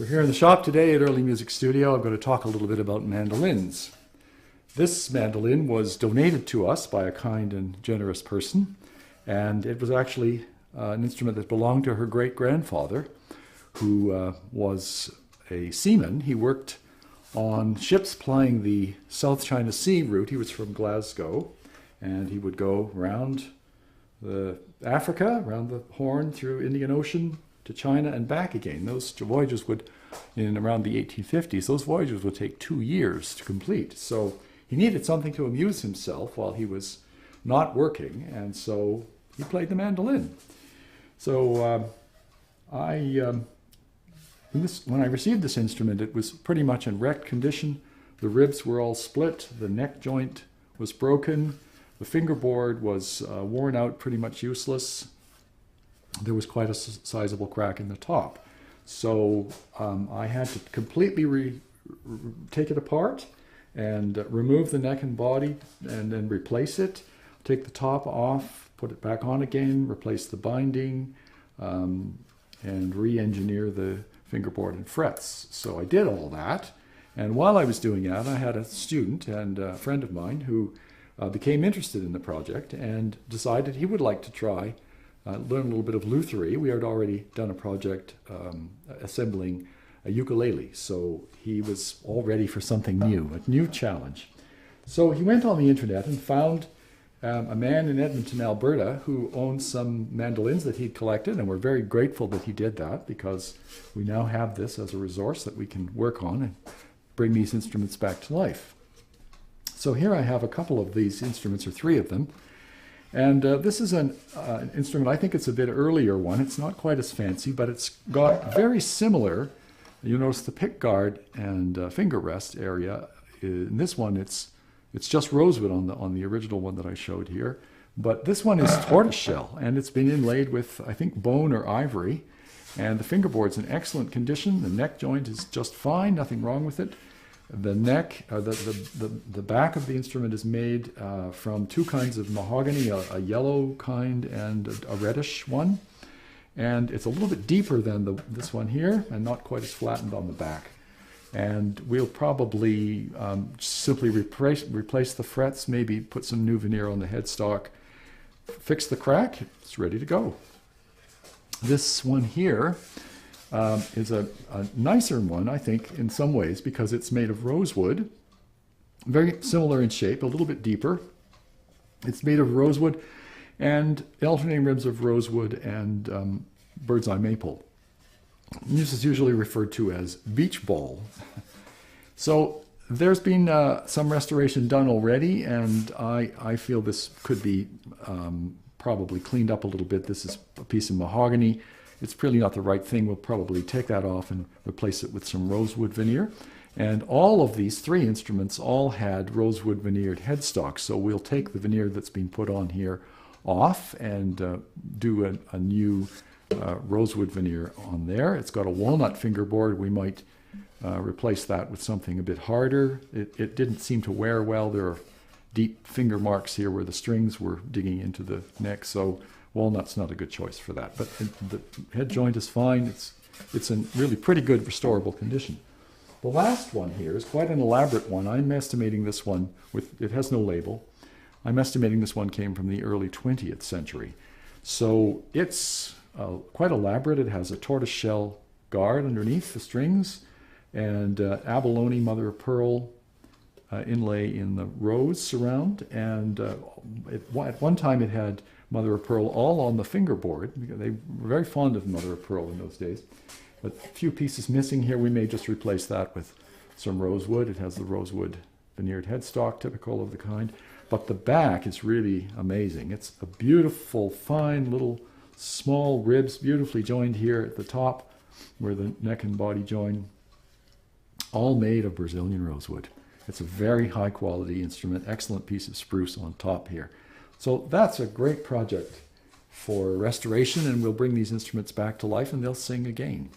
We're here in the shop today at Early Music Studio. I'm going to talk a little bit about mandolins. This mandolin was donated to us by a kind and generous person, and it was actually an instrument that belonged to her great-grandfather, who was a seaman. He worked on ships plying the South China Sea route. He was from Glasgow, and he would go around Africa, around the Horn, through Indian Ocean, to China and back again. Those voyages would, in around the 1850s, those voyages would take 2 years to complete. So he needed something to amuse himself while he was not working, and so he played the mandolin. So when I received this instrument, it was pretty much in wrecked condition. The ribs were all split, the neck joint was broken, the fingerboard was worn out, pretty much useless. There was quite a sizable crack in the top. So I had to completely take it apart and remove the neck and body and then replace it, take the top off, put it back on again, replace the binding, and re-engineer the fingerboard and frets. So I did all that, and while I was doing that, I had a student and a friend of mine who became interested in the project and decided he would like to try learn a little bit of lutherie. We had already done a project assembling a ukulele, so he was all ready for something new, a new challenge. So he went on the internet and found a man in Edmonton, Alberta, who owned some mandolins that he'd collected, and we're very grateful that he did that, because we now have this as a resource that we can work on and bring these instruments back to life. So here I have a couple of these instruments, or 3 of them. And this is an instrument, I think it's a bit earlier one. It's not quite as fancy, but it's got very similar. You notice the pick guard and finger rest area. In this one, it's just rosewood on the original one that I showed here. But this one is tortoiseshell, and it's been inlaid with, I think, bone or ivory. And the fingerboard's in excellent condition. The neck joint is just fine, nothing wrong with it. The neck, the back of the instrument is made from 2 kinds of mahogany, a yellow kind and a reddish one. And it's a little bit deeper than this one here, and not quite as flattened on the back. And we'll probably simply replace the frets, maybe put some new veneer on the headstock, fix the crack, it's ready to go. This one here is a nicer one, I think, in some ways, because it's made of rosewood, very similar in shape, a little bit deeper. It's made of rosewood and alternating ribs of rosewood and bird's eye maple. This is usually referred to as beach ball. So there's been some restoration done already, and I feel this could be probably cleaned up a little bit. This is a piece of mahogany. It's really not the right thing. We'll probably take that off and replace it with some rosewood veneer. And all of these 3 instruments all had rosewood veneered headstocks. So we'll take the veneer that's been put on here off and do a new rosewood veneer on there. It's got a walnut fingerboard. We might replace that with something a bit harder. It didn't seem to wear well. There are deep finger marks here where the strings were digging into the neck. So walnut's not a good choice for that, but the head joint is fine. It's in really pretty good restorable condition. The last one here is quite an elaborate one. I'm estimating this one, it has no label. I'm estimating this one came from the early 20th century. So it's quite elaborate. It has a tortoiseshell guard underneath the strings and abalone mother of pearl inlay in the rose surround. And at one time it had mother of pearl all on the fingerboard. They were very fond of mother of pearl in those days. But a few pieces missing here. We may just replace that with some rosewood. It has the rosewood veneered headstock, typical of the kind. But the back is really amazing. It's a beautiful, fine little small ribs, beautifully joined here at the top where the neck and body join, all made of Brazilian rosewood. It's a very high quality instrument, excellent piece of spruce on top here. So that's a great project for restoration, and we'll bring these instruments back to life and they'll sing again.